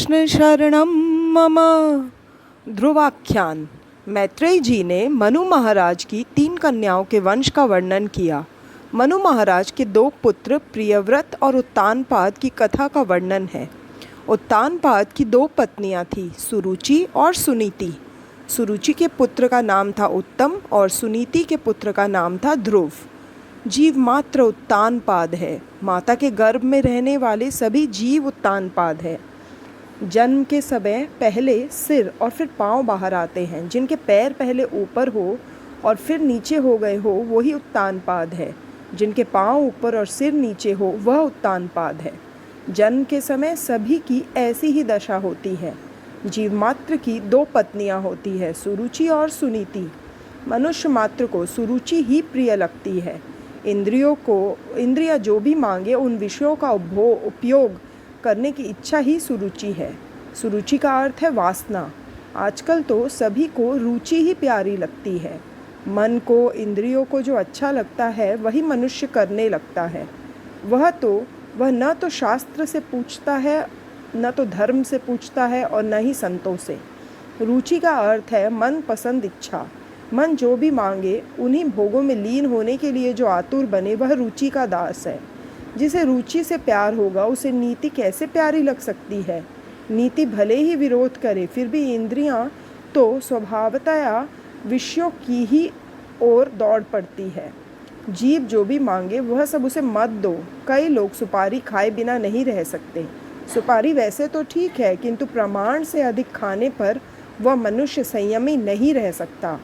कृष्ण शरणम मम। ध्रुवाख्यान। मैत्रेय जी ने मनु महाराज की 3 कन्याओं के वंश का वर्णन किया। मनु महाराज के 2 पुत्र प्रियव्रत और उत्तानपाद की कथा का वर्णन है। उत्तानपाद की 2 पत्नियां थीं, सुरुचि और सुनीति। सुरुचि के पुत्र का नाम था उत्तम और सुनीति के पुत्र का नाम था ध्रुव। जीव मात्र उत्तानपाद है। माता के गर्भ में रहने वाले सभी जीव उत्तानपाद है। जन्म के समय पहले सिर और फिर पांव बाहर आते हैं। जिनके पैर पहले ऊपर हो और फिर नीचे हो गए हो वही उत्तानपाद है। जिनके पांव ऊपर और सिर नीचे हो वह उत्तानपाद है। जन्म के समय सभी की ऐसी ही दशा होती है। जीव मात्र की 2 पत्नियां होती है, सुरुचि और सुनीति। मनुष्य मात्र को सुरुचि ही प्रिय लगती है। इंद्रियां जो भी मांगे उन विषयों का उपयोग करने की इच्छा ही सुरुचि है। सुरुचि का अर्थ है वासना। आजकल तो सभी को रुचि ही प्यारी लगती है। मन को, इंद्रियों को जो अच्छा लगता है वही मनुष्य करने लगता है। वह न तो शास्त्र से पूछता है, न तो धर्म से पूछता है और न ही संतों से। रुचि का अर्थ है मन पसंद इच्छा। मन जो भी मांगे उन्हीं भोगों में लीन होने के लिए जो आतुर बने वह रुचि का दास है। जिसे रुचि से प्यार होगा उसे नीति कैसे प्यारी लग सकती है। नीति भले ही विरोध करे फिर भी इंद्रियां तो स्वभावतया विषयों की ही ओर दौड़ पड़ती है। जीव जो भी मांगे वह सब उसे मत दो। कई लोग सुपारी खाए बिना नहीं रह सकते। सुपारी वैसे तो ठीक है किंतु प्रमाण से अधिक खाने पर वह मनुष्य संयमी नहीं रह सकता।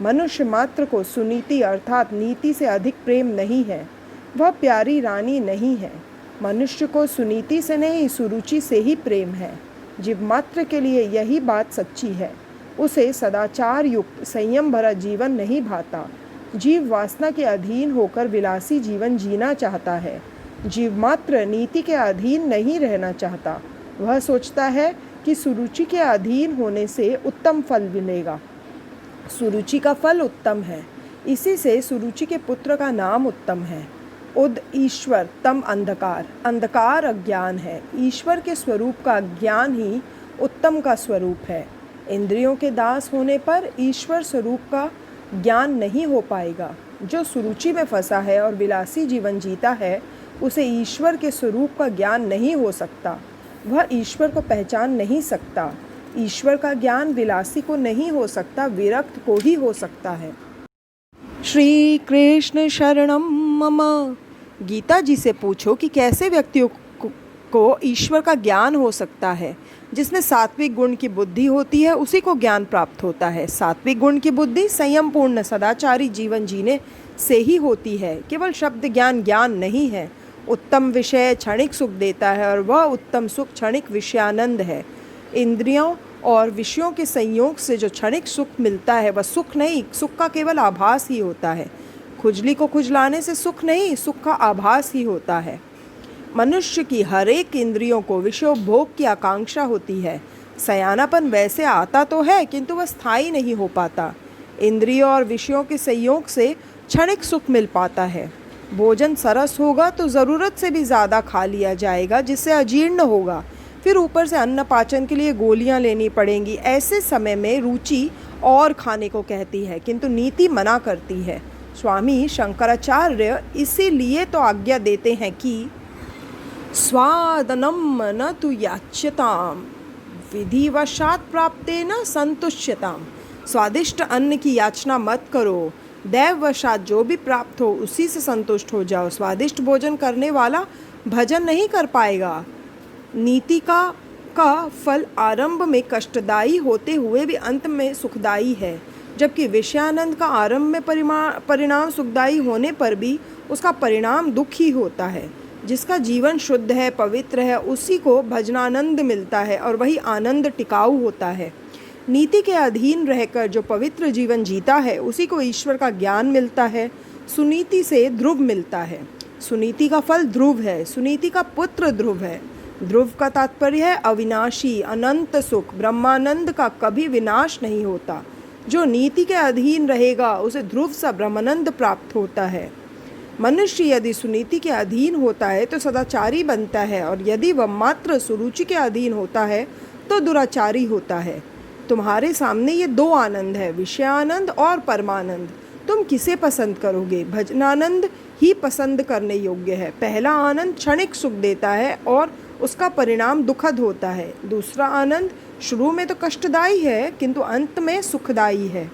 मनुष्य मात्र को सुनीति अर्थात नीति से अधिक प्रेम नहीं है। वह प्यारी रानी नहीं है। मनुष्य को सुनीति से नहीं सुरुचि से ही प्रेम है। जीव मात्र के लिए यही बात सच्ची है। उसे सदाचार युक्त संयम भरा जीवन नहीं भाता। जीव वासना के अधीन होकर विलासी जीवन जीना चाहता है। जीव मात्र नीति के अधीन नहीं रहना चाहता। वह सोचता है कि सुरुचि के अधीन होने से उत्तम फल मिलेगा। सुरुचि का फल उत्तम है, इसी से सुरुचि के पुत्र का नाम उत्तम है। उद ईश्वर तम अंधकार। अंधकार अज्ञान है। ईश्वर के स्वरूप का ज्ञान ही उत्तम का स्वरूप है। इंद्रियों के दास होने पर ईश्वर स्वरूप का ज्ञान नहीं हो पाएगा। जो सुरुचि में फंसा है और विलासी जीवन जीता है उसे ईश्वर के स्वरूप का ज्ञान नहीं हो सकता। वह ईश्वर को पहचान नहीं सकता। ईश्वर का ज्ञान विलासी को नहीं हो सकता, विरक्त को ही हो सकता है। श्री कृष्ण शरणम मम। गीता जी से पूछो कि कैसे व्यक्तियों को ईश्वर का ज्ञान हो सकता है। जिसमें सात्विक गुण की बुद्धि होती है उसी को ज्ञान प्राप्त होता है। सात्विक गुण की बुद्धि संयम पूर्ण सदाचारी जीवन जीने से ही होती है। केवल शब्द ज्ञान नहीं है। उत्तम विषय क्षणिक सुख देता है और वह उत्तम सुख क्षणिक विषयानंद है। इंद्रियों और विषयों के संयोग से जो क्षणिक सुख मिलता है वह सुख नहीं, सुख का केवल आभास ही होता है। खुजली को खुजलाने से सुख नहीं, सुख का आभास ही होता है। मनुष्य की हर एक इंद्रियों को विषयोपभोग की आकांक्षा होती है। सयानापन वैसे आता तो है किंतु वह स्थायी नहीं हो पाता। इंद्रियों और विषयों के संयोग से क्षणिक सुख मिल पाता है। भोजन सरस होगा तो ज़रूरत से भी ज़्यादा खा लिया जाएगा जिससे अजीर्ण होगा। फिर ऊपर से अन्न पाचन के लिए गोलियां लेनी पड़ेंगी। ऐसे समय में रुचि और खाने को कहती है किंतु नीति मना करती है। स्वामी शंकराचार्य इसीलिए तो आज्ञा देते हैं कि स्वादनम न तु याच्यताम विधिवशात प्राप्तेन संतुष्यताम। स्वादिष्ट अन्न की याचना मत करो, दैववशात जो भी प्राप्त हो उसी से संतुष्ट हो जाओ। स्वादिष्ट भोजन करने वाला भजन नहीं कर पाएगा। नीति का फल आरंभ में कष्टदायी होते हुए भी अंत में सुखदायी है, जबकि विषयानंद का आरंभ में परिणाम सुखदायी होने पर भी उसका परिणाम दुख ही होता है। जिसका जीवन शुद्ध है, पवित्र है, उसी को भजनानंद मिलता है और वही आनंद टिकाऊ होता है। नीति के अधीन रहकर जो पवित्र जीवन जीता है उसी को ईश्वर का ज्ञान मिलता है। सुनीति से ध्रुव मिलता है। सुनीति का फल ध्रुव है। सुनीति का पुत्र ध्रुव है। ध्रुव का तात्पर्य है अविनाशी, अनंत सुख। ब्रह्मानंद का कभी विनाश नहीं होता। जो नीति के अधीन रहेगा उसे ध्रुव सा ब्रह्मानंद प्राप्त होता है। मनुष्य यदि सुनीति के अधीन होता है तो सदाचारी बनता है, और यदि वह मात्र सुरुचि के अधीन होता है तो दुराचारी होता है। तुम्हारे सामने ये दो आनंद है, विषयानंद और परमानंद। तुम किसे पसंद करोगे? भजनानंद ही पसंद करने योग्य है। पहला आनंद क्षणिक सुख देता है और उसका परिणाम दुखद होता है। दूसरा आनंद शुरू में तो कष्टदायी है किंतु अंत में सुखदायी है।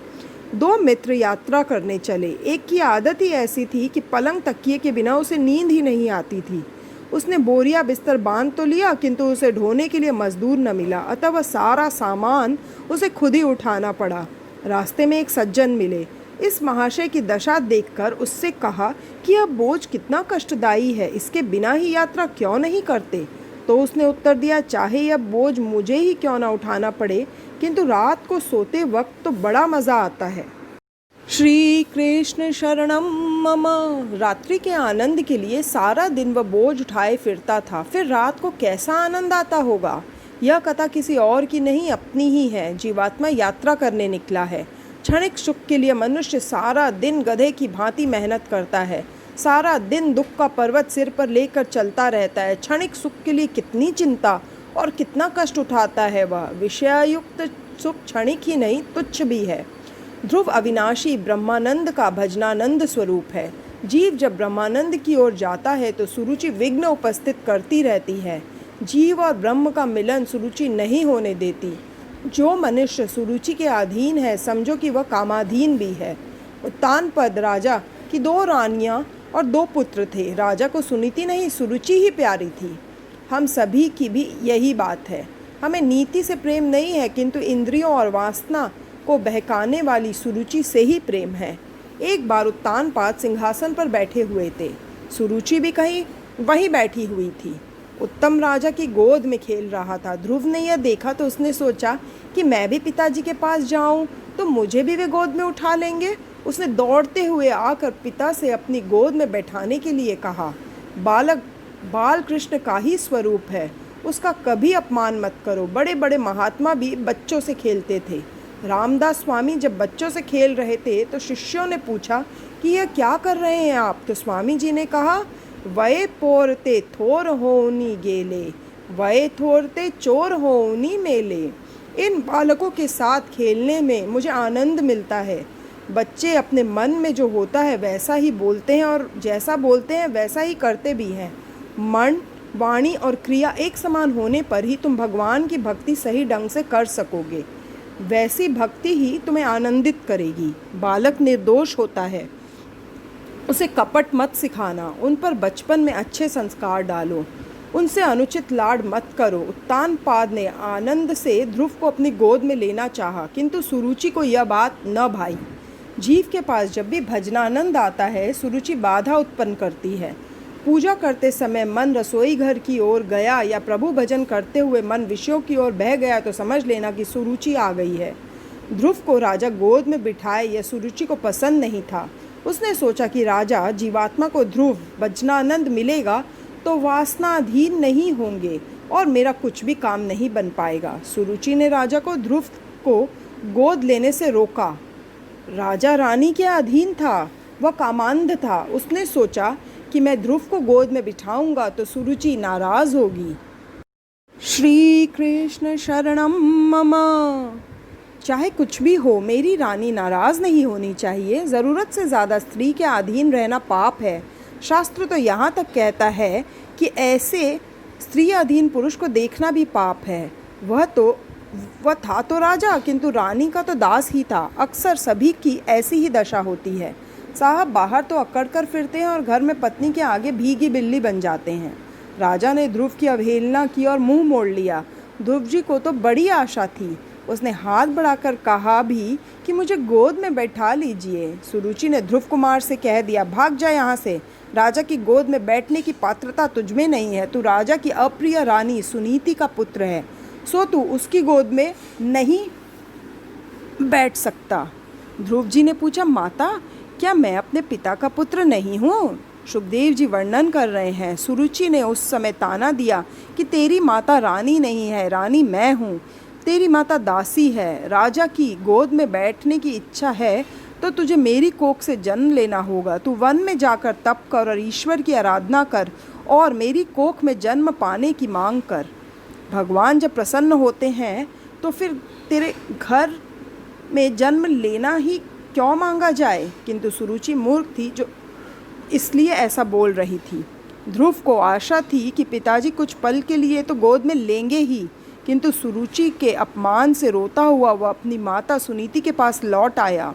दो मित्र यात्रा करने चले। एक की आदत ही ऐसी थी कि पलंग तकिए के बिना उसे नींद ही नहीं आती थी। उसने बोरिया बिस्तर बांध तो लिया किंतु उसे ढोने के लिए मजदूर न मिला, अतः वह सारा सामान उसे खुद ही उठाना पड़ा। रास्ते में एक सज्जन मिले। इस महाशय की दशा देखकर उससे कहा कि यह बोझ कितना कष्टदायी है, इसके बिना ही यात्रा क्यों नहीं करते? तो उसने उत्तर दिया, चाहे यह बोझ मुझे ही क्यों ना उठाना पड़े, किंतु रात को सोते वक्त तो बड़ा मज़ा आता है। श्री कृष्ण शरणम मम। रात्रि के आनंद के लिए सारा दिन वह बोझ उठाए फिरता था, फिर रात को कैसा आनंद आता होगा। यह कथा किसी और की नहीं, अपनी ही है। जीवात्मा यात्रा करने निकला है। क्षणिक सुख के लिए मनुष्य सारा दिन गधे की भांति मेहनत करता है, सारा दिन दुख का पर्वत सिर पर लेकर चलता रहता है। क्षणिक सुख के लिए कितनी चिंता और कितना कष्ट उठाता है वह। विषयायुक्त सुख क्षणिक ही नहीं, तुच्छ भी है। ध्रुव अविनाशी ब्रह्मानंद का भजनानंद स्वरूप है। जीव जब ब्रह्मानंद की ओर जाता है तो सुरुचि विघ्न उपस्थित करती रहती है। जीव और ब्रह्म का मिलन सुरुचि नहीं होने देती। जो मनुष्य सुरुचि के अधीन है, समझो कि वह कामाधीन भी है। उत्तानपद राजा की 2 रानियां और 2 पुत्र थे। राजा को सुनीति नहीं, सुरुचि ही प्यारी थी। हम सभी की भी यही बात है। हमें नीति से प्रेम नहीं है, किंतु इंद्रियों और वासना को बहकाने वाली सुरुचि से ही प्रेम है। एक बार उत्तानपाद सिंहासन पर बैठे हुए थे। सुरुचि भी कहीं वहीं बैठी हुई थी। उत्तम राजा की गोद में खेल रहा था। ध्रुव ने यह देखा तो उसने सोचा कि मैं भी पिताजी के पास जाऊं तो मुझे भी वे गोद में उठा लेंगे। उसने दौड़ते हुए आकर पिता से अपनी गोद में बैठाने के लिए कहा। बालक बाल कृष्ण का ही स्वरूप है, उसका कभी अपमान मत करो। बड़े बड़े महात्मा भी बच्चों से खेलते थे। रामदास स्वामी जब बच्चों से खेल रहे थे तो शिष्यों ने पूछा कि यह क्या कर रहे हैं आप? तो स्वामी जी ने कहा, वये पोरते थोर होनी गेले, वये थोरते चोर होनी मेले। इन बालकों के साथ खेलने में मुझे आनंद मिलता है। बच्चे अपने मन में जो होता है वैसा ही बोलते हैं और जैसा बोलते हैं वैसा ही करते भी हैं। मन, वाणी और क्रिया एक समान होने पर ही तुम भगवान की भक्ति सही ढंग से कर सकोगे। वैसी भक्ति ही तुम्हें आनंदित करेगी। बालक निर्दोष होता है, उसे कपट मत सिखाना। उन पर बचपन में अच्छे संस्कार डालो, उनसे अनुचित लाड मत करो। उत्तानपाद ने आनंद से ध्रुव को अपनी गोद में लेना चाहा, किंतु सुरुचि को यह बात न भाई। जीव के पास जब भी भजनानंद आता है, सुरुचि बाधा उत्पन्न करती है। पूजा करते समय मन रसोई घर की ओर गया या प्रभु भजन करते हुए मन विषयों की ओर बह गया तो समझ लेना कि सुरुचि आ गई है। ध्रुव को राजा गोद में बिठाए यह सुरुचि को पसंद नहीं था। उसने सोचा कि राजा जीवात्मा को ध्रुव भजनानंद मिलेगा तो वासनाधीन नहीं होंगे और मेरा कुछ भी काम नहीं बन पाएगा। सुरुचि ने राजा को ध्रुव को गोद लेने से रोका। राजा रानी के अधीन था, वह कामांध था। उसने सोचा कि मैं ध्रुव को गोद में बिठाऊंगा तो सुरुचि नाराज होगी। श्री कृष्ण शरणम मम। चाहे कुछ भी हो, मेरी रानी नाराज नहीं होनी चाहिए। ज़रूरत से ज़्यादा स्त्री के अधीन रहना पाप है। शास्त्र तो यहाँ तक कहता है कि ऐसे स्त्री अधीन पुरुष को देखना भी पाप है। वह था तो राजा, किंतु रानी का तो दास ही था। अक्सर सभी की ऐसी ही दशा होती है। साहब बाहर तो अकड़ कर फिरते हैं और घर में पत्नी के आगे भीगी बिल्ली बन जाते हैं। राजा ने ध्रुव की अवहेलना की और मुंह मोड़ लिया। ध्रुव जी को तो बड़ी आशा थी। उसने हाथ बढ़ाकर कहा भी कि मुझे गोद में बैठा लीजिए। सुरुचि ने ध्रुव कुमार से कह दिया, भाग जा यहाँ से। राजा की गोद में बैठने की पात्रता तुझमें नहीं है। तू राजा की अप्रिय रानी सुनीति का पुत्र है, सो तू उसकी गोद में नहीं बैठ सकता। ध्रुव जी ने पूछा, माता क्या मैं अपने पिता का पुत्र नहीं हूँ? सुखदेव जी वर्णन कर रहे हैं। सुरुचि ने उस समय ताना दिया कि तेरी माता रानी नहीं है, रानी मैं हूँ। तेरी माता दासी है। राजा की गोद में बैठने की इच्छा है तो तुझे मेरी कोख से जन्म लेना होगा। तू वन में जाकर तप कर और ईश्वर की आराधना कर और मेरी कोख में जन्म पाने की मांग कर। भगवान जब प्रसन्न होते हैं तो फिर तेरे घर में जन्म लेना ही क्यों मांगा जाए। किंतु सुरुचि मूर्ख थी जो इसलिए ऐसा बोल रही थी। ध्रुव को आशा थी कि पिताजी कुछ पल के लिए तो गोद में लेंगे ही, किंतु सुरुचि के अपमान से रोता हुआ वह अपनी माता सुनीति के पास लौट आया।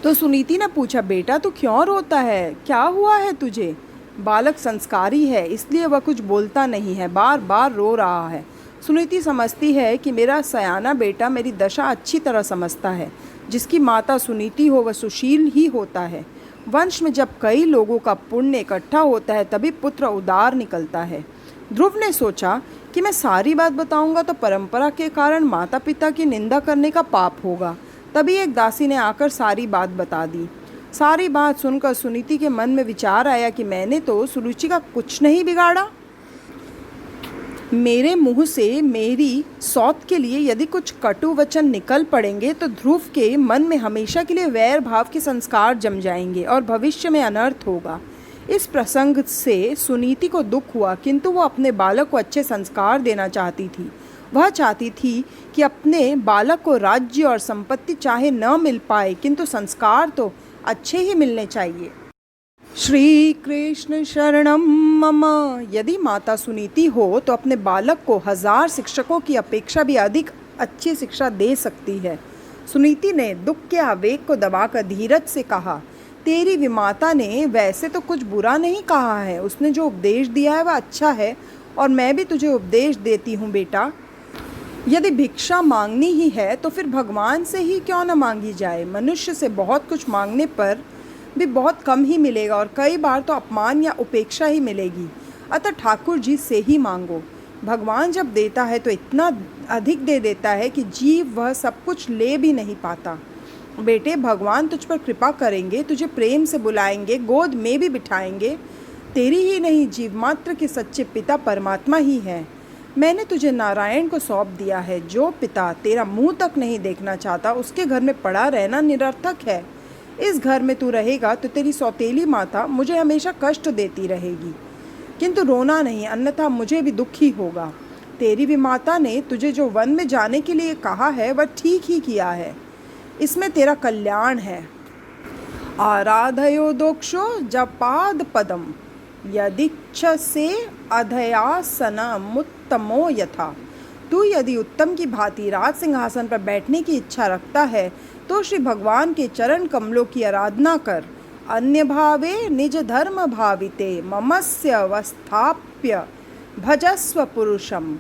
तो सुनीति ने पूछा, बेटा तू क्यों रोता है, क्या हुआ है तुझे। बालक संस्कारी है इसलिए वह कुछ बोलता नहीं है, बार बार रो रहा है। सुनीति समझती है कि मेरा सयाना बेटा मेरी दशा अच्छी तरह समझता है। जिसकी माता सुनीति हो वह सुशील ही होता है। वंश में जब कई लोगों का पुण्य इकट्ठा होता है तभी पुत्र उदार निकलता है। ध्रुव ने सोचा कि मैं सारी बात बताऊंगा तो परंपरा के कारण माता पिता की निंदा करने का पाप होगा। तभी एक दासी ने आकर सारी बात बता दी। सारी बात सुनकर सुनीति के मन में विचार आया कि मैंने तो सुरुचि का कुछ नहीं बिगाड़ा। मेरे मुंह से मेरी सौत के लिए यदि कुछ कटु वचन निकल पड़ेंगे तो ध्रुव के मन में हमेशा के लिए वैर भाव के संस्कार जम जाएंगे और भविष्य में अनर्थ होगा। इस प्रसंग से सुनीति को दुख हुआ, किंतु वो अपने बालक को अच्छे संस्कार देना चाहती थी। वह चाहती थी कि अपने बालक को राज्य और संपत्ति चाहे न मिल पाए किंतु संस्कार तो अच्छे ही मिलने चाहिए। श्री कृष्ण शरणम मम। यदि माता सुनीति हो तो अपने बालक को 1000 शिक्षकों की अपेक्षा भी अधिक अच्छी शिक्षा दे सकती है। सुनीति ने दुख के आवेग को दबाकर धीरज से कहा, तेरी विमाता ने वैसे तो कुछ बुरा नहीं कहा है, उसने जो उपदेश दिया है वह अच्छा है और मैं भी तुझे उपदेश देती हूँ बेटा। यदि भिक्षा मांगनी ही है तो फिर भगवान से ही क्यों न मांगी जाए। मनुष्य से बहुत कुछ मांगने पर भी बहुत कम ही मिलेगा और कई बार तो अपमान या उपेक्षा ही मिलेगी। अतः ठाकुर जी से ही मांगो। भगवान जब देता है तो इतना अधिक दे देता है कि जीव वह सब कुछ ले भी नहीं पाता। बेटे, भगवान तुझ पर कृपा करेंगे, तुझे प्रेम से बुलाएंगे, गोद में भी बिठाएंगे। तेरी ही नहीं, जीव मात्र के सच्चे पिता परमात्मा ही है। मैंने तुझे नारायण को सौंप दिया है। जो पिता तेरा मुंह तक नहीं देखना चाहता उसके घर में पड़ा रहना निरर्थक है। इस घर में तू रहेगा तो तेरी सौतेली माता मुझे हमेशा कष्ट देती रहेगी, किंतु रोना नहीं, अन्यथा मुझे भी दुख ही होगा। तेरी भी माता ने तुझे जो वन में जाने के लिए कहा है वह ठीक ही किया है, इसमें तेरा कल्याण है। आराधयो दोक्षो जपाद पदम यदिच्छसे अधयासनमुत्तमो यथा। तू यदि उत्तम की भांति राज सिंहासन पर बैठने की इच्छा रखता है तो श्री भगवान के चरण कमलों की आराधना कर। अन्य भावे निज धर्म भाविते ममस्य अवस्थाप्य भजस्व पुरुषम।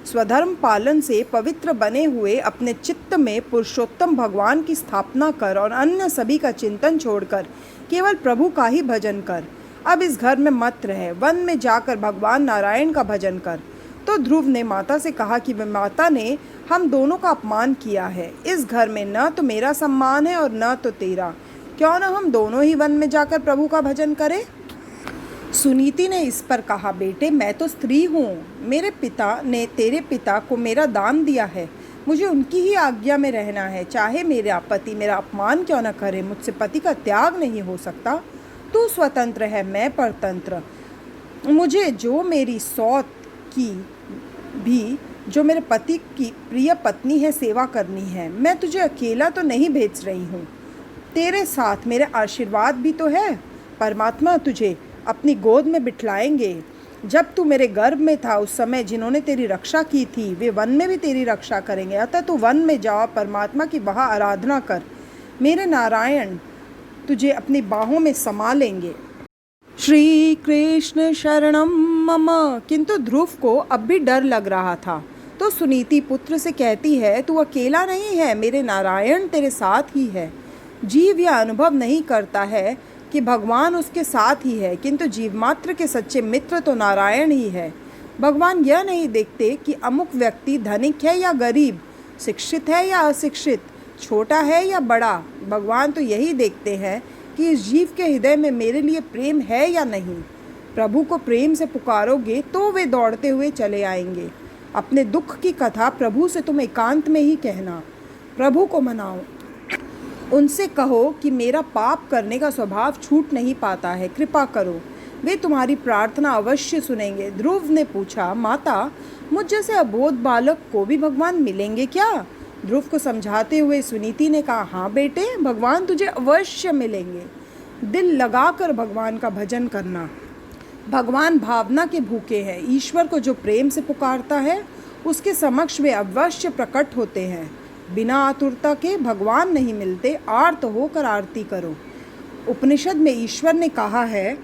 स्वधर्म पालन से पवित्र बने हुए अपने चित्त में पुरुषोत्तम भगवान की स्थापना कर और अन्य सभी का चिंतन छोड़कर केवल प्रभु का ही भजन कर। अब इस घर में मत रह, वन में जाकर भगवान नारायण का भजन कर। तो ध्रुव ने माता से कहा कि माता ने हम दोनों का अपमान किया है। इस घर में न तो मेरा सम्मान है और न तो तेरा। क्यों न हम दोनों ही वन में जाकर प्रभु का भजन करें। सुनीति ने इस पर कहा, बेटे मैं तो स्त्री हूँ, मेरे पिता ने तेरे पिता को मेरा दान दिया है, मुझे उनकी ही आज्ञा में रहना है। चाहे मेरा पति मेरा अपमान क्यों न करे, मुझसे पति का त्याग नहीं हो सकता। तू स्वतंत्र है, मैं परतंत्र। मुझे जो मेरी सौत की भी जो मेरे पति की प्रिय पत्नी है सेवा करनी है। मैं तुझे अकेला तो नहीं भेज रही हूँ, तेरे साथ मेरे आशीर्वाद भी तो है। परमात्मा तुझे अपनी गोद में बिठलाएंगे। जब तू मेरे गर्भ में था उस समय जिन्होंने तेरी रक्षा की थी वे वन में भी तेरी रक्षा करेंगे। अतः तू वन में जाओ, परमात्मा की वहाँ आराधना कर, मेरे नारायण तुझे अपनी बाहों में समा लेंगे। श्री कृष्ण शरणम मम। किंतु ध्रुव को अब भी डर लग रहा था। तो सुनीति पुत्र से कहती है, तू अकेला नहीं है, मेरे नारायण तेरे साथ ही है। जीव यह अनुभव नहीं करता है कि भगवान उसके साथ ही है, किंतु जीव मात्र के सच्चे मित्र तो नारायण ही है। भगवान यह नहीं देखते कि अमुक व्यक्ति धनिक है या गरीब, शिक्षित है या अशिक्षित, छोटा है या बड़ा। भगवान तो यही देखते हैं कि इस जीव के हृदय में मेरे लिए प्रेम है या नहीं। प्रभु को प्रेम से पुकारोगे तो वे दौड़ते हुए चले आएंगे। अपने दुख की कथा प्रभु से तुम एकांत में ही कहना, प्रभु को मनाओ। उनसे कहो कि मेरा पाप करने का स्वभाव छूट नहीं पाता है, कृपा करो, वे तुम्हारी प्रार्थना अवश्य सुनेंगे। ध्रुव ने पूछा, माता, मुझ जैसे अबोध बालक को भी भगवान मिलेंगे क्या? ध्रुव को समझाते हुए सुनीति ने कहा, हाँ बेटे, भगवान तुझे अवश्य मिलेंगे। दिल लगाकर भगवान का भजन करना। भगवान भावना के भूखे हैं। ईश्वर को जो प्रेम से पुकारता है उसके समक्ष वे अवश्य प्रकट होते हैं। बिना आतुरता के भगवान नहीं मिलते, आर्त होकर आरती करो। उपनिषद में ईश्वर ने कहा है,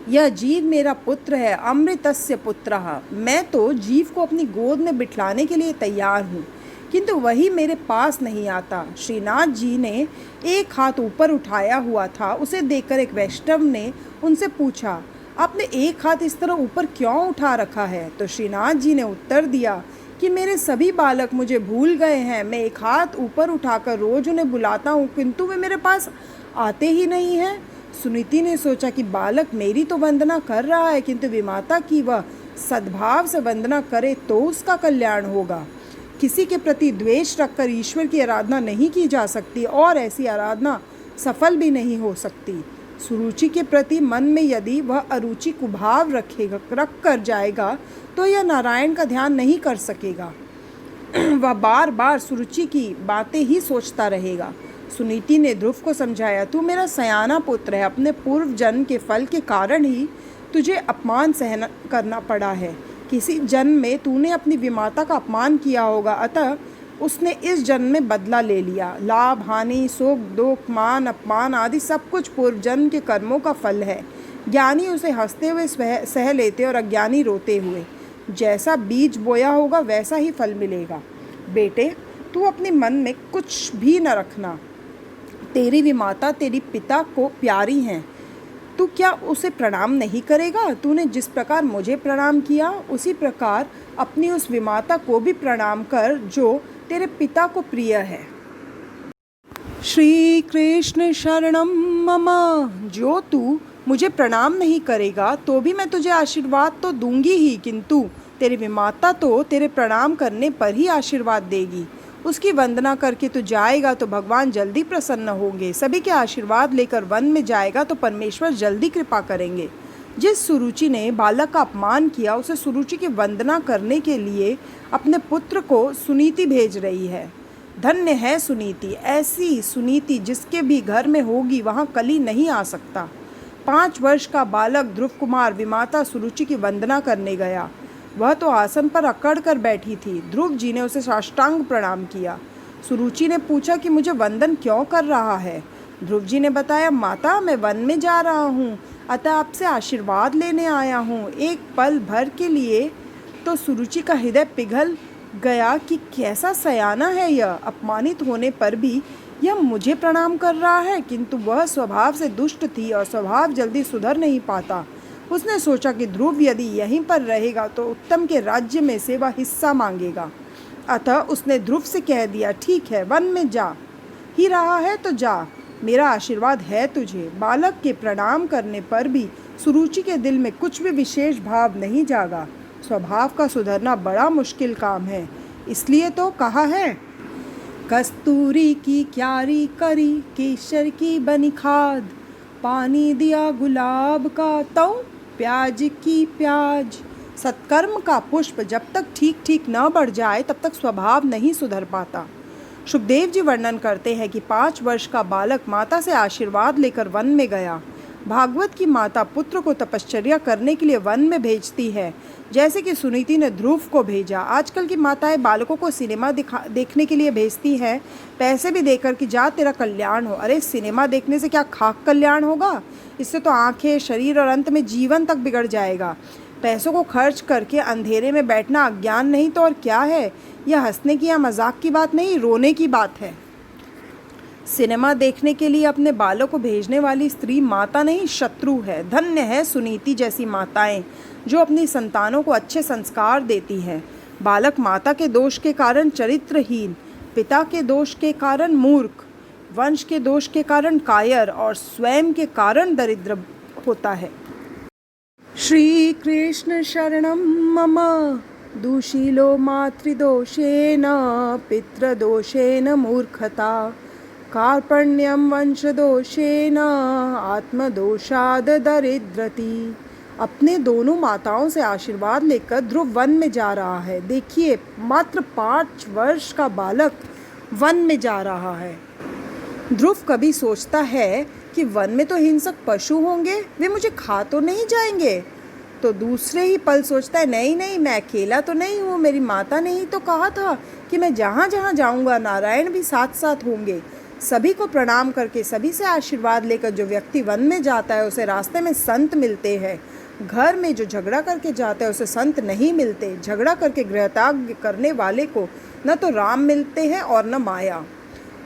यह जीव मेरा पुत्र है, अमृतस्य पुत्रः। मैं तो जीव को अपनी गोद में बिठलाने के लिए तैयार हूँ, किंतु वही मेरे पास नहीं आता। श्रीनाथ जी ने एक हाथ ऊपर उठाया हुआ था, उसे देखकर एक वैष्णव ने उनसे पूछा, आपने एक हाथ इस तरह ऊपर क्यों उठा रखा है? तो श्रीनाथ जी ने उत्तर दिया कि मेरे सभी बालक मुझे भूल गए हैं। मैं एक हाथ ऊपर उठाकर रोज उन्हें बुलाता हूँ, किंतु वे मेरे पास आते ही नहीं हैं। सुनीति ने सोचा कि बालक मेरी तो वंदना कर रहा है, किंतु विमाता की वह सद्भाव से वंदना करे तो उसका कल्याण होगा। किसी के प्रति द्वेष रखकर ईश्वर की आराधना नहीं की जा सकती और ऐसी आराधना सफल भी नहीं हो सकती। सुरुचि के प्रति मन में यदि वह अरुचि कुभाव रख कर जाएगा तो यह नारायण का ध्यान नहीं कर सकेगा। वह बार बार सुरुचि की बातें ही सोचता रहेगा। सुनीति ने ध्रुव को समझाया, तू मेरा सयाना पुत्र है, अपने पूर्व जन्म के फल के कारण ही तुझे अपमान सहन करना पड़ा है। किसी जन्म में तूने अपनी विमाता का अपमान किया होगा, अतः उसने इस जन्म में बदला ले लिया। लाभ, हानि, सुख, दुख, मान, अपमान आदि सब कुछ पूर्व जन्म के कर्मों का फल है। ज्ञानी उसे हंसते हुए सह लेते और अज्ञानी रोते हुए। जैसा बीज बोया होगा वैसा ही फल मिलेगा। बेटे, तू अपने मन में कुछ भी न रखना। तेरी विमाता तेरी पिता को प्यारी हैं। तू क्या उसे प्रणाम नहीं करेगा? तूने जिस प्रकार मुझे प्रणाम किया उसी प्रकार अपनी उस विमाता को भी प्रणाम कर जो तेरे पिता को प्रिय है। श्री कृष्ण शरणम मम। जो तू मुझे प्रणाम नहीं करेगा तो भी मैं तुझे आशीर्वाद तो दूंगी ही, किंतु तेरी विमाता तो तेरे प्रणाम करने पर ही आशीर्वाद देगी। उसकी वंदना करके तू जाएगा तो भगवान जल्दी प्रसन्न होंगे। सभी के आशीर्वाद लेकर वन में जाएगा तो परमेश्वर जल्दी कृपा करेंगे। जिस सुरुचि ने बालक का अपमान किया उसे सुरुचि की वंदना करने के लिए अपने पुत्र को सुनीति भेज रही है। धन्य है सुनीति। ऐसी सुनीति जिसके भी घर में होगी वहाँ कली नहीं आ सकता। 5 वर्ष का बालक ध्रुव कुमार विमाता सुरुचि की वंदना करने गया। वह तो आसन पर अकड़ कर बैठी थी। ध्रुव जी ने उसे साष्टांग प्रणाम किया। सुरुचि ने पूछा कि मुझे वंदन क्यों कर रहा है? ध्रुव जी ने बताया, माता, मैं वन में जा रहा हूँ, अतः आपसे आशीर्वाद लेने आया हूँ। एक पल भर के लिए तो सुरुचि का हृदय पिघल गया कि कैसा सयाना है यह। अपमानित होने पर भी यह मुझे प्रणाम कर रहा है, किंतु वह स्वभाव से दुष्ट थी और स्वभाव जल्दी सुधर नहीं पाता। उसने सोचा कि ध्रुव यदि यहीं पर रहेगा तो उत्तम के राज्य में से वह हिस्सा मांगेगा। अतः उसने ध्रुव से कह दिया, ठीक है, वन में जा ही रहा है तो जा, मेरा आशीर्वाद है तुझे। बालक के प्रणाम करने पर भी सुरुचि के दिल में कुछ भी विशेष भाव नहीं जागा। स्वभाव का सुधरना बड़ा मुश्किल काम है। इसलिए तो कहा है, कस्तूरी की क्यारी करी, केसर की बनी खाद, पानी दिया गुलाब का तो प्याज की प्याज। सत्कर्म का पुष्प जब तक ठीक ठीक न बढ़ जाए तब तक स्वभाव नहीं सुधर पाता। सुखदेव जी वर्णन करते हैं कि 5 वर्ष का बालक माता से आशीर्वाद लेकर वन में गया। भागवत की माता पुत्र को तपश्चर्या करने के लिए वन में भेजती है, जैसे कि सुनीति ने ध्रुव को भेजा। आजकल की माताएं बालकों को सिनेमा देखने के लिए भेजती हैं, पैसे भी देकर कि जा तेरा कल्याण हो। अरे, सिनेमा देखने से क्या खाक कल्याण होगा? इससे तो आंखें, शरीर और अंत में जीवन तक बिगड़ जाएगा। पैसों को खर्च करके अंधेरे में बैठना अज्ञान नहीं तो और क्या है? यह हंसने की या मजाक की बात नहीं, रोने की बात है। सिनेमा देखने के लिए अपने बालों को भेजने वाली स्त्री माता नहीं, शत्रु है। धन्य है सुनीति जैसी माताएं जो अपनी संतानों को अच्छे संस्कार देती हैं। बालक माता के दोष के कारण चरित्रहीन, पिता के दोष के कारण मूर्ख, वंश के दोष के कारण कायर और स्वयं के कारण दरिद्र होता है। श्री कृष्ण शरणम मम। दूषिलो मातृदोषेण पितृदोषेण मूर्खता, कार्पण्यम वंशदोषेन आत्मदोषाद दरिद्रति। अपने दोनों माताओं से आशीर्वाद लेकर ध्रुव वन में जा रहा है। देखिए, मात्र 5 वर्ष का बालक वन में जा रहा है। ध्रुव कभी सोचता है कि वन में तो हिंसक पशु होंगे, वे मुझे खा तो नहीं जाएंगे। तो दूसरे ही पल सोचता है, नहीं नहीं, मैं अकेला तो नहीं हूँ, मेरी माता ने ही तो कहा था कि मैं जहाँ जहाँ जाऊँगा नारायण भी साथ साथ होंगे। सभी को प्रणाम करके, सभी से आशीर्वाद लेकर जो व्यक्ति वन में जाता है उसे रास्ते में संत मिलते हैं। घर में जो झगड़ा करके जाता है उसे संत नहीं मिलते। झगड़ा करके गृहत्याग करने वाले को न तो राम मिलते हैं और न माया।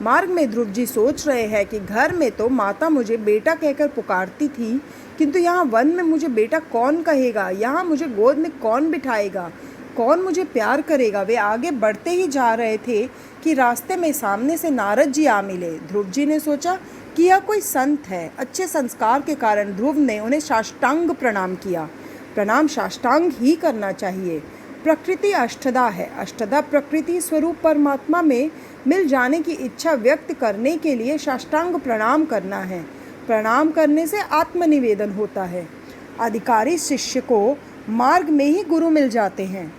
मार्ग में ध्रुव जी सोच रहे हैं कि घर में तो माता मुझे बेटा कहकर पुकारती थी, किंतु यहाँ वन में मुझे बेटा कौन कहेगा, यहाँ मुझे गोद में कौन बिठाएगा, कौन मुझे प्यार करेगा। वे आगे बढ़ते ही जा रहे थे कि रास्ते में सामने से नारद जी आ मिले। ध्रुव जी ने सोचा कि यह कोई संत है। अच्छे संस्कार के कारण ध्रुव ने उन्हें साष्टांग प्रणाम किया। प्रणाम साष्टांग ही करना चाहिए। प्रकृति अष्टधा है। अष्टधा प्रकृति स्वरूप परमात्मा में मिल जाने की इच्छा व्यक्त करने के लिए साष्टांग प्रणाम करना है। प्रणाम करने से आत्मनिवेदन होता है। अधिकारी शिष्य को मार्ग में ही गुरु मिल जाते हैं।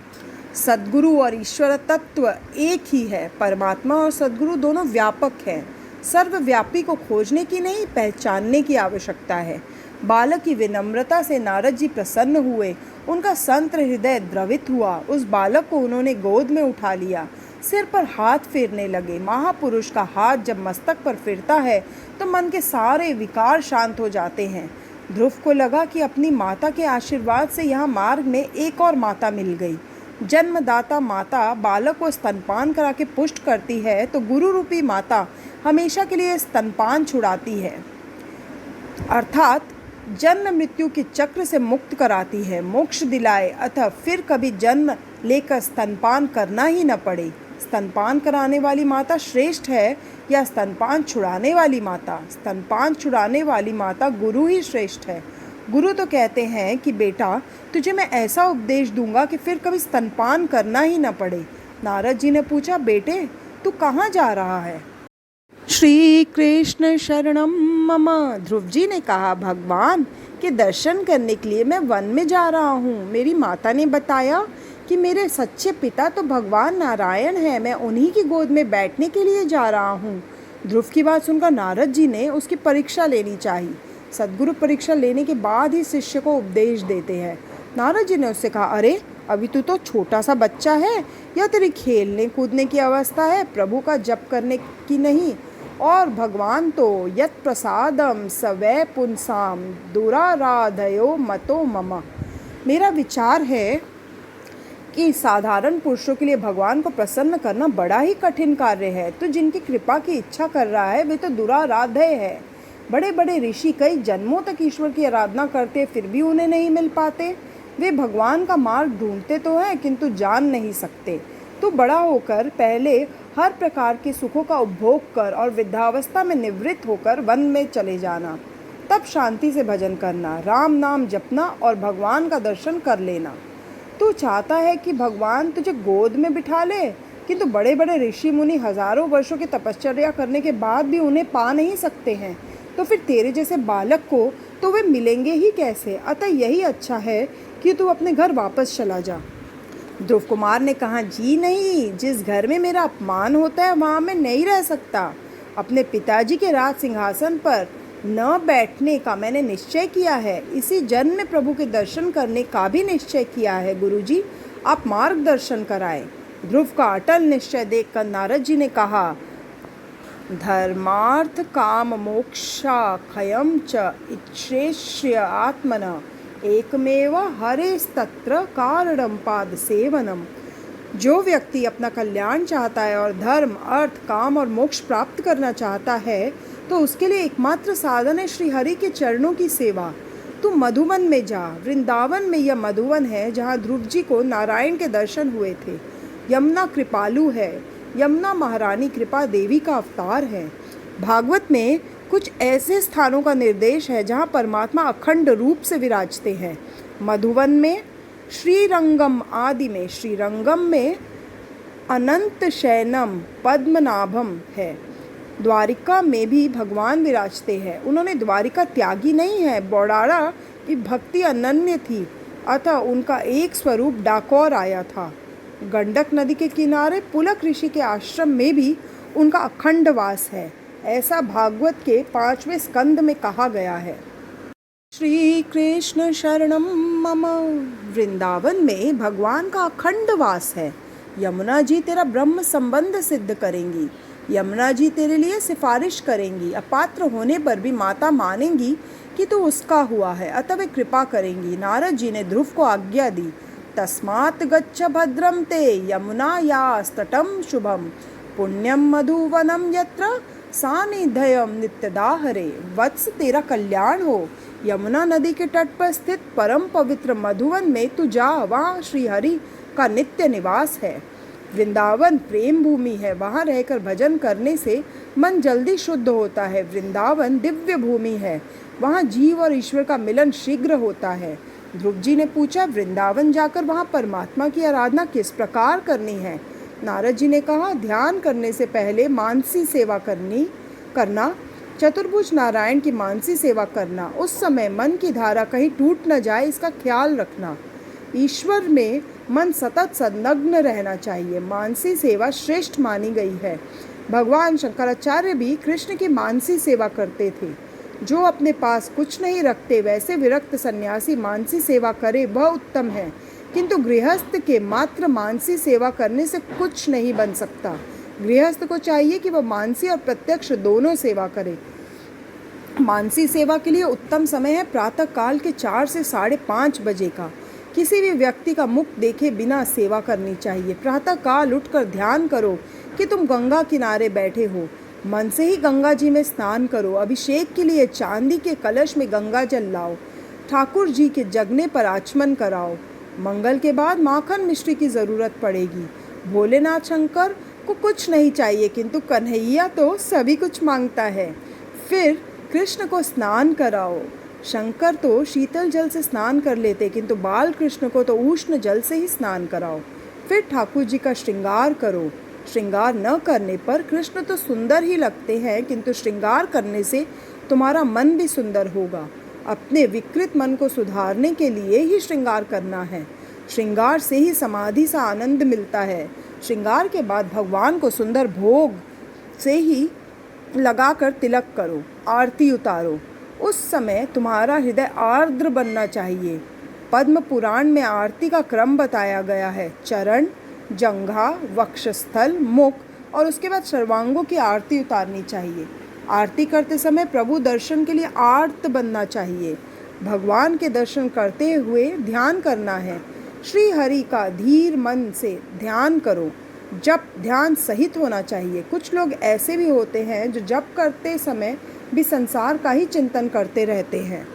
सद्गुरु और ईश्वर तत्व एक ही है। परमात्मा और सद्गुरु दोनों व्यापक हैं। सर्वव्यापी को खोजने की नहीं, पहचानने की आवश्यकता है। बालक की विनम्रता से नारद जी प्रसन्न हुए। उनका संत हृदय द्रवित हुआ। उस बालक को उन्होंने गोद में उठा लिया। सिर पर हाथ फेरने लगे। महापुरुष का हाथ जब मस्तक पर फिरता है तो मन के सारे विकार शांत हो जाते हैं। ध्रुव को लगा कि अपनी माता के आशीर्वाद से यहाँ मार्ग में एक और माता मिल गई। जन्मदाता माता बालक को स्तनपान करा के पुष्ट करती है तो गुरु रूपी माता हमेशा के लिए स्तनपान छुड़ाती है, अर्थात जन्म मृत्यु के चक्र से मुक्त कराती है, मोक्ष दिलाए, अतः फिर कभी जन्म लेकर स्तनपान करना ही न पड़े। स्तनपान कराने वाली माता श्रेष्ठ है या स्तनपान छुड़ाने वाली माता? स्तनपान छुड़ाने वाली माता गुरु ही श्रेष्ठ है। गुरु तो कहते हैं कि बेटा, तुझे मैं ऐसा उपदेश दूंगा कि फिर कभी स्तनपान करना ही न पड़े। नारद जी ने पूछा, बेटे तू कहाँ जा रहा है? श्री कृष्ण शरणम मम। ध्रुव जी ने कहा, भगवान के दर्शन करने के लिए मैं वन में जा रहा हूँ। मेरी माता ने बताया कि मेरे सच्चे पिता तो भगवान नारायण हैं। मैं उन्हीं की गोद में बैठने के लिए जा रहा हूँ। ध्रुव की बात सुनकर नारद जी ने उसकी परीक्षा लेनी चाहिए। सद्गुरु परीक्षा लेने के बाद ही शिष्य को उपदेश देते हैं। नारद जी ने उससे कहा, अरे अभी तू तो छोटा सा बच्चा है, या तेरी खेलने कूदने की अवस्था है, प्रभु का जप करने की नहीं। और भगवान तो यत् प्रसादम सवै पुंसाम दुराराधयो मतो मम। मेरा विचार है कि साधारण पुरुषों के लिए भगवान को प्रसन्न करना बड़ा ही कठिन कार्य है। तो जिनकी कृपा की इच्छा कर रहा है वे तो दुराराध्य है। बड़े बड़े ऋषि कई जन्मों तक ईश्वर की आराधना करते फिर भी उन्हें नहीं मिल पाते। वे भगवान का मार्ग ढूंढते तो हैं किंतु जान नहीं सकते। तो बड़ा होकर पहले हर प्रकार के सुखों का उपभोग कर और वृद्धावस्था में निवृत्त होकर वन में चले जाना, तब शांति से भजन करना, राम नाम जपना और भगवान का दर्शन कर लेना। तू चाहता है कि भगवान तुझे गोद में बिठा ले, किंतु बड़े बड़े ऋषि मुनि हजारों वर्षों की तपश्चर्या करने के बाद भी उन्हें पा नहीं सकते हैं। तो फिर तेरे जैसे बालक को तो वे मिलेंगे ही कैसे? अतः यही अच्छा है कि तू अपने घर वापस चला जा। ध्रुव कुमार ने कहा, जी नहीं, जिस घर में मेरा अपमान होता है वहाँ मैं नहीं रह सकता। अपने पिताजी के राज सिंहासन पर न बैठने का मैंने निश्चय किया है। इसी जन्म में प्रभु के दर्शन करने का भी निश्चय किया है। गुरुजी, आप मार्गदर्शन कराएं। ध्रुव का अटल निश्चय देखकर नारद जी ने कहा, धर्मार्थ काम मोक्षा खयम च इच्छेष्य आत्मना एकमेव हरेस्तत्र कारणम पाद सेवनम। जो व्यक्ति अपना कल्याण चाहता है और धर्म, अर्थ, काम और मोक्ष प्राप्त करना चाहता है तो उसके लिए एकमात्र साधन है श्री हरि के चरणों की सेवा। तू मधुवन में जा। वृंदावन में यह मधुवन है जहाँ ध्रुव जी को नारायण के दर्शन हुए थे। यमुना कृपालु है। यमुना महारानी कृपा देवी का अवतार है। भागवत में कुछ ऐसे स्थानों का निर्देश है जहाँ परमात्मा अखंड रूप से विराजते हैं। मधुवन में, श्रीरंगम आदि में, श्रीरंगम में अनंत शयनम पद्मनाभम है। द्वारिका में भी भगवान विराजते हैं। उन्होंने द्वारिका त्यागी नहीं है। बौड़ारा की भक्ति अनन्य थी, अतः उनका एक स्वरूप डाकोर आया था। गंडक नदी के किनारे पुलक ऋषि के आश्रम में भी उनका अखंड वास है, ऐसा भागवत के 5वें स्कंद में कहा गया है। श्री कृष्ण शरणम मम। वृंदावन में भगवान का अखंड वास है। यमुना जी तेरा ब्रह्म संबंध सिद्ध करेंगी। यमुना जी तेरे लिए सिफारिश करेंगी। अपात्र होने पर भी माता मानेंगी कि तू उसका हुआ है, अतः वे कृपा करेंगी। नारद जी ने ध्रुव को आज्ञा दी, तस्मात् गच्छ भद्रम ते यमुनायास्तटं शुभम पुण्यम मधुवनम यत्र सानिध्यम नित्यदाहरे। वत्स तेरा कल्याण हो। यमुना नदी के तट पर स्थित परम पवित्र मधुवन में तू जा, वहाँ श्री हरि का नित्य निवास है। वृंदावन प्रेम भूमि है, वहाँ रहकर भजन करने से मन जल्दी शुद्ध होता है। वृंदावन दिव्य भूमि है, वहाँ जीव और ईश्वर का मिलन शीघ्र होता है। ध्रुव जी ने पूछा, वृंदावन जाकर वहाँ परमात्मा की आराधना किस प्रकार करनी है? नारद जी ने कहा, ध्यान करने से पहले मानसी सेवा करना, चतुर्भुज नारायण की मानसी सेवा करना। उस समय मन की धारा कहीं टूट न जाए, इसका ख्याल रखना। ईश्वर में मन सतत संलग्न रहना चाहिए। मानसी सेवा श्रेष्ठ मानी गई है। भगवान शंकराचार्य भी कृष्ण की मानसी सेवा करते थे। जो अपने पास कुछ नहीं रखते, वैसे विरक्त सन्यासी मानसी सेवा करे, वह उत्तम है। किंतु गृहस्थ के मात्र मानसी सेवा करने से कुछ नहीं बन सकता। गृहस्थ को चाहिए कि वह मानसी और प्रत्यक्ष दोनों सेवा करे। मानसी सेवा के लिए उत्तम समय है प्रातः काल के 4 से 5:30 बजे का। किसी भी व्यक्ति का मुख देखे बिना सेवा करनी चाहिए। प्रातः काल उठकर ध्यान करो कि तुम गंगा किनारे बैठे हो। मन से ही गंगा जी में स्नान करो। अभिषेक के लिए चांदी के कलश में गंगा जल लाओ। ठाकुर जी के जगने पर आचमन कराओ। मंगल के बाद माखन मिश्री की ज़रूरत पड़ेगी। भोलेनाथ शंकर को कुछ नहीं चाहिए, किंतु कन्हैया तो सभी कुछ मांगता है। फिर कृष्ण को स्नान कराओ। शंकर तो शीतल जल से स्नान कर लेते, किंतु बाल कृष्ण को तो उष्ण जल से ही स्नान कराओ। फिर ठाकुर जी का श्रृंगार करो। श्रृंगार न करने पर कृष्ण तो सुंदर ही लगते हैं, किंतु श्रृंगार करने से तुम्हारा मन भी सुंदर होगा। अपने विकृत मन को सुधारने के लिए ही श्रृंगार करना है। श्रृंगार से ही समाधि सा आनंद मिलता है। श्रृंगार के बाद भगवान को सुंदर भोग से ही लगाकर तिलक करो, आरती उतारो। उस समय तुम्हारा हृदय आर्द्र बनना चाहिए। पद्म पुराण में आरती का क्रम बताया गया है। चरण, जंघा, वक्षस्थल, मुख और उसके बाद सर्वांगों की आरती उतारनी चाहिए। आरती करते समय प्रभु दर्शन के लिए आर्त बनना चाहिए। भगवान के दर्शन करते हुए ध्यान करना है। श्री हरि का धीर मन से ध्यान करो। जप ध्यान सहित होना चाहिए। कुछ लोग ऐसे भी होते हैं जो जप करते समय भी संसार का ही चिंतन करते रहते हैं।